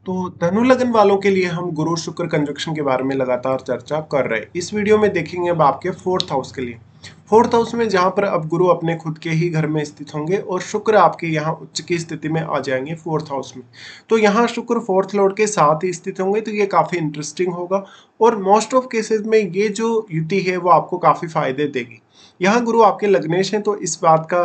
तो धनु लगन वालों के लिए हम गुरु शुक्र कंजक्शन के बारे में लगातार चर्चा कर रहे हैं। इस वीडियो में देखेंगे अब आपके फोर्थ हाउस के लिए। फोर्थ हाउस में जहां पर अब गुरु अपने खुद के ही घर में स्थित होंगे और शुक्र आपके यहाँ उच्च की स्थिति में आ जाएंगे फोर्थ हाउस में। तो यहाँ शुक्र फोर्थ लॉर्ड के साथ ही स्थित होंगे, तो ये काफी इंटरेस्टिंग होगा और मोस्ट ऑफ केसेस में ये जो युति है वो आपको काफी फायदे देगी। यहाँ गुरु आपके लग्नेश हैं, तो इस बात का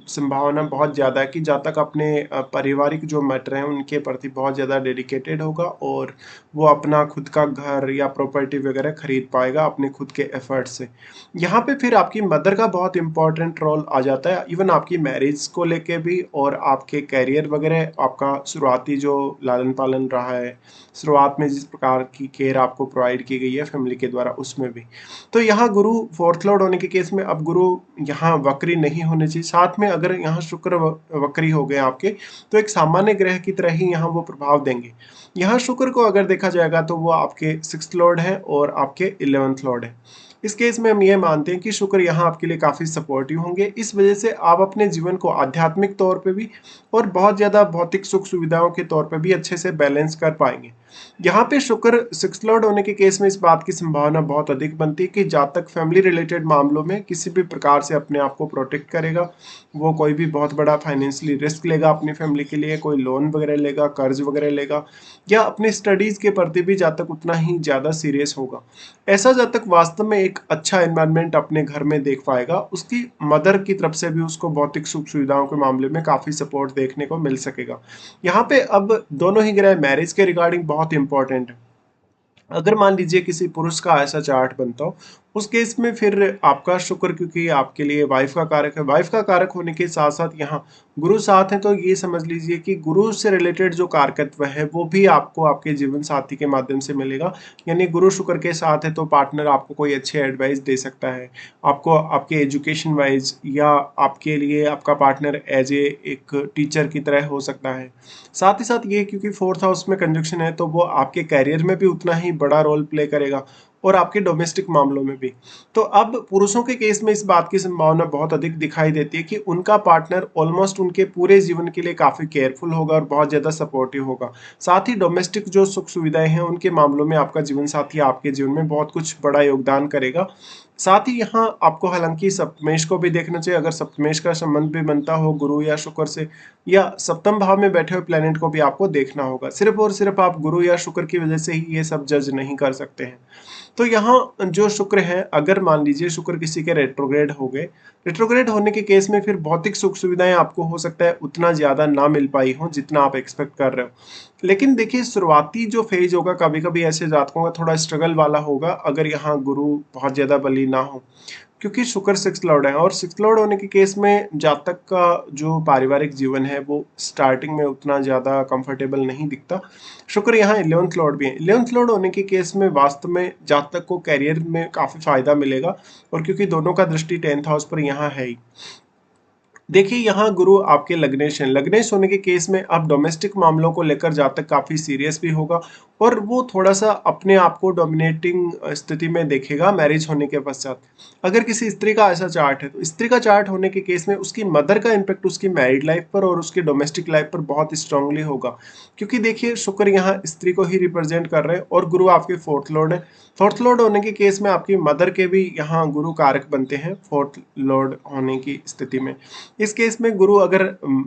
संभावना बहुत ज़्यादा है कि जहाँ तक अपने पारिवारिक जो मैटर हैं उनके प्रति बहुत ज़्यादा डेडिकेटेड होगा और वो अपना खुद का घर या प्रॉपर्टी वगैरह खरीद पाएगा अपने खुद के एफर्ट से। यहाँ पे फिर आपकी मदर का बहुत इंपॉर्टेंट रोल आ जाता है, इवन आपकी मैरिज को लेके भी और आपके कैरियर वगैरह, आपका शुरुआती जो लालन पालन रहा है, शुरुआत में जिस प्रकार की केयर आपको प्रोवाइड की गई है फैमिली के द्वारा, उसमें भी। तो यहाँ गुरु फोर्थ लॉर्ड होने के केस में अब गुरु यहाँ वक्री नहीं होने चाहिए। साथ में अगर यहाँ शुक्र वक्री हो गए आपके, तो एक सामान्य ग्रह की तरह ही यहाँ वो प्रभाव देंगे। यहाँ शुक्र को अगर देखा जाएगा तो वो आपके 6th लॉर्ड है और आपके 11th लॉर्ड है। इस केस में हम ये मानते हैं कि शुक्र यहाँ आपके लिए काफी सपोर्टिव होंगे। इस वजह से आप अपने जीवन को आध्यात्मिक तौर पे भी और बहुत ज्यादा भौतिक सुख सुविधाओं के तौर पे भी अच्छे से बैलेंस कर पाएंगे। यहाँ पे शुक्र 6th लॉर्ड होने के केस में इस बात की संभावना बहुत अधिक बनती है कि जहाँ तक फैमिली रिलेटेड मामलों में किसी भी प्रकार से अपने आप को प्रोटेक्ट करेगा, वो कोई भी बहुत बड़ा फाइनेंशियली रिस्क लेगा अपनी फैमिली के लिए, कोई लोन वगैरह लेगा, कर्ज वगैरह लेगा, या अपनी स्टडीज के प्रति भी जहाँ तक उतना ही ज्यादा सीरियस होगा। ऐसा जब तक वास्तव में एक अच्छा एनवायरनमेंट अपने घर में देख पाएगा, उसकी मदर की तरफ से भी उसको भौतिक सुख सुविधाओं के मामले में काफी सपोर्ट देखने को मिल सकेगा। यहाँ पे अब दोनों ही ग्रह मैरिज के रिगार्डिंग बहुत इंपॉर्टेंट है। अगर मान लीजिए किसी पुरुष का ऐसा चार्ट बनता हो, उस केस में फिर आपका शुक्र, क्योंकि आपके लिए वाइफ का कारक है, वाइफ का कारक होने के साथ साथ यहाँ गुरु साथ है, तो ये समझ लीजिए कि गुरु से रिलेटेड जो कारकत्व है वो भी आपको आपके जीवन साथी के माध्यम से मिलेगा। यानी गुरु शुक्र के साथ है तो पार्टनर आपको कोई अच्छे एडवाइस दे सकता है, आपको आपके एजुकेशन वाइज, या आपके लिए आपका पार्टनर एज एक टीचर की तरह हो सकता है। साथ ही साथ ये क्योंकि फोर्थ हाउस में कंजक्शन है, तो वो आपके कैरियर में भी उतना ही बड़ा रोल प्ले करेगा और आपके डोमेस्टिक मामलों में भी। तो अब पुरुषों के केस में इस बात की संभावना बहुत अधिक दिखाई देती है कि उनका पार्टनर ऑलमोस्ट उनके पूरे जीवन के लिए काफी केयरफुल होगा और बहुत ज्यादा सपोर्टिव होगा। साथ ही डोमेस्टिक जो सुख सुविधाएं हैं उनके मामलों में आपका जीवन साथी आपके जीवन में बहुत कुछ बड़ा योगदान करेगा। साथ ही यहाँ आपको हालांकि सप्तमेश को भी देखना चाहिए। अगर सप्तमेश का संबंध भी बनता हो गुरु या शुक्र से, या सप्तम भाव में बैठे हुए प्लेनेट को भी आपको देखना होगा। सिर्फ और सिर्फ आप गुरु या शुक्र की वजह से ही ये सब जज नहीं कर सकते हैं। तो यहाँ जो शुक्र है, अगर मान लीजिए शुक्र किसी के रेट्रोग्रेड हो गए, रेट्रोग्रेड होने के केस में फिर भौतिक सुख सुविधाएं आपको हो सकता है उतना ज्यादा ना मिल पाई हो जितना आप एक्सपेक्ट कर रहे हो। लेकिन देखिए शुरुआती जो फेज होगा कभी कभी ऐसे जातकों का थोड़ा स्ट्रगल वाला होगा, अगर यहाँ गुरु बहुत ज्यादा बली ना हो, क्योंकि शुक्र 6th लॉर्ड है और 6th लॉर्ड होने के केस में जातक का जो पारिवारिक जीवन है वो स्टार्टिंग में उतना ज्यादा कंफर्टेबल नहीं दिखता। शुक्र यहाँ 11th लॉर्ड भी है। 11th लॉर्ड होने के केस में वास्तव में जातक को कैरियर में काफी फायदा मिलेगा, और क्योंकि दोनों का दृष्टि 10th हाउस पर यहाँ है ही। देखिए यहाँ गुरु आपके लग्नेश हैं, लग्नेश होने के केस में अब डोमेस्टिक मामलों को लेकर जातक काफी सीरियस भी होगा और वो थोड़ा सा अपने आप को डोमिनेटिंग स्थिति में देखेगा मैरिज होने के पश्चात। अगर किसी स्त्री का ऐसा चार्ट है, तो स्त्री का चार्ट होने के केस में उसकी मदर का इम्पेक्ट उसकी मैरिड लाइफ पर और उसकी डोमेस्टिक लाइफ पर बहुत स्ट्रांगली होगा, क्योंकि देखिए शुक्र यहाँ स्त्री को ही रिप्रेजेंट कर रहे हैं और गुरु आपके फोर्थ लॉर्ड है। फोर्थ लॉर्ड होने के केस में आपकी मदर के भी यहाँ गुरु कारक बनते हैं फोर्थ लॉर्ड होने की स्थिति में। इस केस में गुरु अगर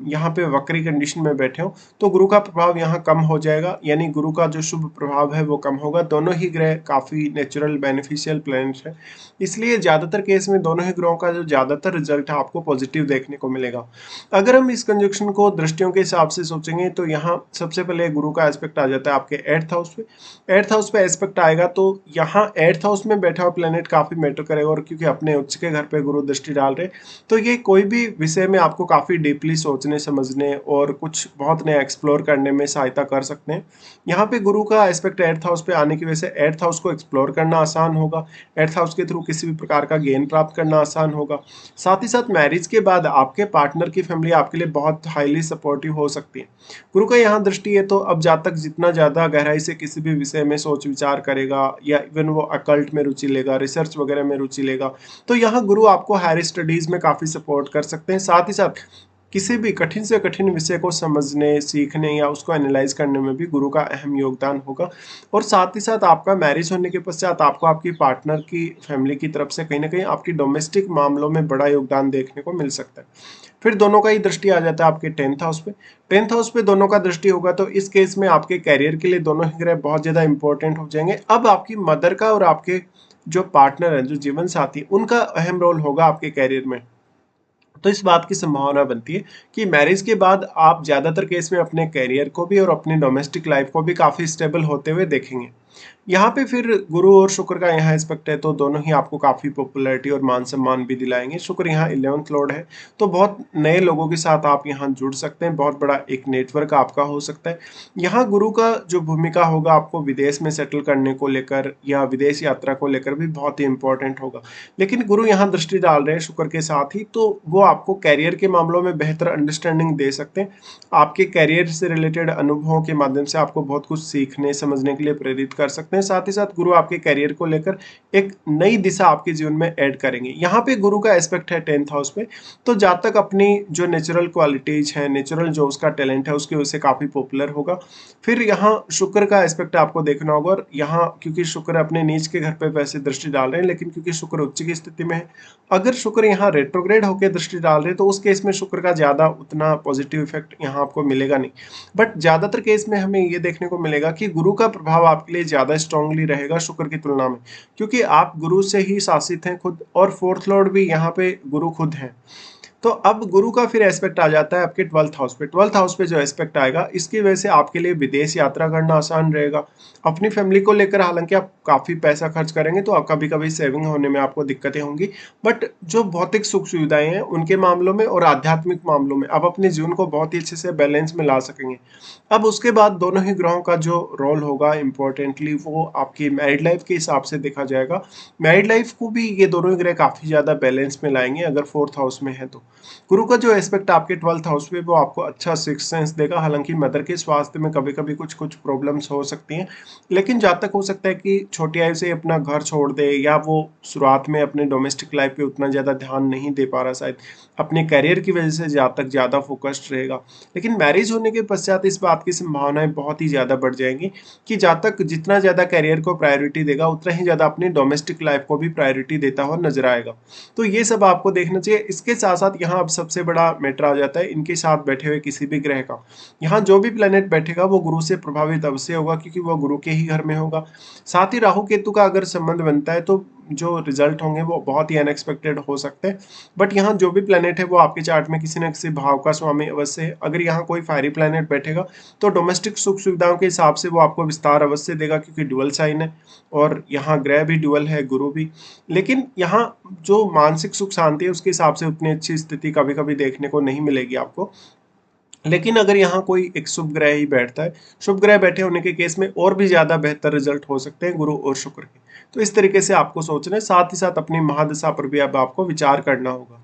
यहाँ पे वक्री कंडीशन में बैठे हो तो गुरु का प्रभाव यहाँ कम हो जाएगा, यानी गुरु का जो शुभ प्रभाव है वो कम होगा। दोनों ही ग्रह काफी नेचुरल बेनिफिशियल प्लैनेट्स हैं, इसलिए ज्यादातर केस में दोनों ही ग्रहों का जो ज्यादातर रिजल्ट है आपको पॉजिटिव देखने को मिलेगा। अगर हम इस कंजक्शन को दृष्टियों के हिसाब से सोचेंगे तो यहाँ सबसे पहले गुरु का एस्पेक्ट आ जाता है आपके 8th हाउस पे। 8th हाउस पे एस्पेक्ट आएगा तो यहाँ 8th हाउस में बैठा हुआ प्लैनेट काफी मैटर करेगा, और क्योंकि अपने उच्च के घर पे गुरु दृष्टि डाल रहे, तो ये कोई भी विषय में आपको काफी डीपली सोचने समझने और कुछ बहुत नया एक्सप्लोर करने में सहायता कर सकते हैं। यहाँ पे गुरु का एस्पेक्ट 8th हाउस पे आने की वजह से 8th हाउस को एक्सप्लोर करना आसान होगा, 8th हाउस के थ्रू किसी भी प्रकार का गेन प्राप्त करना आसान होगा। साथ ही साथ मैरिज के बाद आपके पार्टनर की फैमिली आपके लिए बहुत हाईली सपोर्टिव हो सकती है। गुरु का यहाँ दृष्टि है, तो अब जातक जितना ज्यादा गहराई से किसी भी विषय में सोच विचार करेगा या इवन वो अकल्ट में रुचि लेगा, रिसर्च वगैरह में रुचि लेगा, तो यहाँ गुरु आपको हायर स्टडीज में काफी सपोर्ट कर सकते हैं। साथ ही साथ किसी भी कठिन से कठिन विषय को समझने, सीखने या उसको एनालाइज करने में भी गुरु का अहम योगदान होगा। और साथ ही साथ आपका मैरिज होने के पश्चात आपको आपकी पार्टनर की फैमिली की तरफ से कहीं ना कहीं आपकी डोमेस्टिक मामलों में बड़ा योगदान देखने को मिल सकता है। फिर दोनों का ही दृष्टि आ जाता है आपके 10th हाउस पे। 10th हाउस पे दोनों का दृष्टि होगा तो इस केस में आपके कैरियर के लिए दोनों ही ग्रह बहुत ज्यादा इंपॉर्टेंट हो जाएंगे। अब आपकी मदर का और आपके जो पार्टनर है, जो जीवन साथी, उनका अहम रोल होगा आपके कैरियर में। तो इस बात की संभावना बनती है कि मैरिज के बाद आप ज्यादातर केस में अपने कैरियर को भी और अपनी डोमेस्टिक लाइफ को भी काफी स्टेबल होते हुए देखेंगे। यहाँ पे फिर गुरु और शुक्र का यहाँ एस्पेक्ट है तो दोनों ही आपको काफी पॉपुलैरिटी और मान सम्मान भी दिलाएंगे। शुक्र यहाँ 11th लॉर्ड है तो बहुत नए लोगों के साथ आप यहाँ जुड़ सकते हैं, बहुत बड़ा एक नेटवर्क आपका हो सकता है। यहाँ गुरु का जो भूमिका होगा आपको विदेश में सेटल करने को लेकर या विदेश यात्रा को लेकर भी बहुत ही इंपॉर्टेंट होगा। लेकिन गुरु यहाँ दृष्टि डाल रहे हैं शुक्र के साथ ही, तो वो आपको कैरियर के मामलों में बेहतर अंडरस्टैंडिंग दे सकते हैं। आपके कैरियर से रिलेटेड अनुभवों के माध्यम से आपको बहुत कुछ सीखने समझने के लिए प्रेरित कर सकते हैं। साथ ही साथ गुरु आपके कैरियर को लेकर एक नई दिशा आपके जीवन में ऐड करेंगे। यहाँ पे गुरु का एस्पेक्ट है 10th हाउस पे, तो जहाँ तक अपनी जो नेचुरल क्वालिटीज है, नेचुरल जो उसका टैलेंट है उसकी वजह से काफी पॉपुलर होगा। फिर यहाँ शुक्र का एस्पेक्ट आपको देखना होगा, और यहाँ क्योंकि शुक्र अपने नीच के घर पे वैसे दृष्टि डाल रहे हैं, लेकिन क्योंकि शुक्र उच्च की स्थिति में है, अगर शुक्र यहाँ रेट्रोग्रेड होकर दृष्टि डाल रहे हैं तो उस केस में शुक्र का ज्यादा उतना पॉजिटिव इफेक्ट यहाँ आपको मिलेगा नहीं। बट ज्यादातर केस में हमें ये देखने को मिलेगा कि गुरु का प्रभाव आपके लिए ज्यादा स्ट्रांगली रहेगा शुक्र की तुलना में, क्योंकि आप गुरु से ही शासित हैं खुद, और 4th लॉर्ड भी यहाँ पे गुरु खुद है। तो अब गुरु का फिर एस्पेक्ट आ जाता है आपके 12th हाउस पे। 12th हाउस पे जो एस्पेक्ट आएगा इसकी वजह से आपके लिए विदेश यात्रा करना आसान रहेगा। अपनी फैमिली को लेकर हालांकि आप काफी पैसा खर्च करेंगे तो कभी कभी सेविंग होने में आपको दिक्कतें होंगी, बट जो भौतिक सुख सुविधाएं हैं उनके मामलों में और आध्यात्मिक मामलों में आप अपने जीवन को बहुत ही अच्छे से बैलेंस में ला सकेंगे। अब उसके बाद दोनों ही ग्रहों का जो रोल होगा इंपॉर्टेंटली वो आपकी मैरिड लाइफ के हिसाब से देखा जाएगा। मैरिड लाइफ को भी ये दोनों ही ग्रह काफी ज्यादा बैलेंस में लाएंगे अगर 4th हाउस में है तो। गुरु का जो एस्पेक्ट आपके 12th हाउस में वो आपको अच्छा सिक्स सेंस देगा। हालांकि मदर के स्वास्थ्य में कभी कभी कुछ कुछ प्रॉब्लम्स हो सकती हैं, लेकिन जब तक हो सकता है कि छोटी आयु से अपना घर छोड़ दे, या वो शुरुआत में अपने डोमेस्टिक लाइफ पे उतना ज़्यादा ध्यान नहीं दे पा रहा, शायद अपने करियर की वजह से जब तक ज़्यादा फोकस्ड रहेगा। लेकिन मैरिज होने के पश्चात इस बात की संभावनाएं बहुत ही ज़्यादा बढ़ जाएंगी कि जब तक जितना ज़्यादा करियर को प्रायोरिटी देगा उतना ही ज़्यादा अपनी डोमेस्टिक लाइफ को भी प्रायोरिटी देता हुआ नजर आएगा। तो ये सब आपको देखना चाहिए। इसके साथ साथ यहाँ अब सबसे बड़ा मैटर आ जाता है इनके साथ बैठे हुए किसी भी ग्रह का। यहाँ जो भी प्लेनेट बैठेगा वो गुरु से प्रभावित अवश्य होगा, क्योंकि वो गुरु के ही घर में होगा। साथ ही राहु केतु का अगर संबंध बनता है तो जो रिजल्ट होंगे वो बहुत ही अनएक्सपेक्टेड हो सकते हैं। बट यहाँ जो भी प्लेनेट है वो आपके चार्ट में किसी न किसी भाव का स्वामी अवश्य है। अगर यहाँ कोई फायरी प्लेनेट बैठेगा तो डोमेस्टिक सुख सुविधाओं के हिसाब से वो आपको विस्तार अवश्य देगा, क्योंकि डुअल साइन है और यहाँ ग्रह भी डुअल है, गुरु भी। लेकिन यहाँ जो मानसिक सुख शांति है उसके हिसाब से उतनी अच्छी स्थिति कभी कभी देखने को नहीं मिलेगी आपको। लेकिन अगर यहाँ कोई एक शुभ ग्रह ही बैठता है, शुभ ग्रह बैठे होने के केस में और भी ज्यादा बेहतर रिजल्ट हो सकते हैं गुरु और शुक्र के। तो इस तरीके से आपको सोचना है, साथ ही साथ अपनी महादशा पर भी अब आपको विचार करना होगा।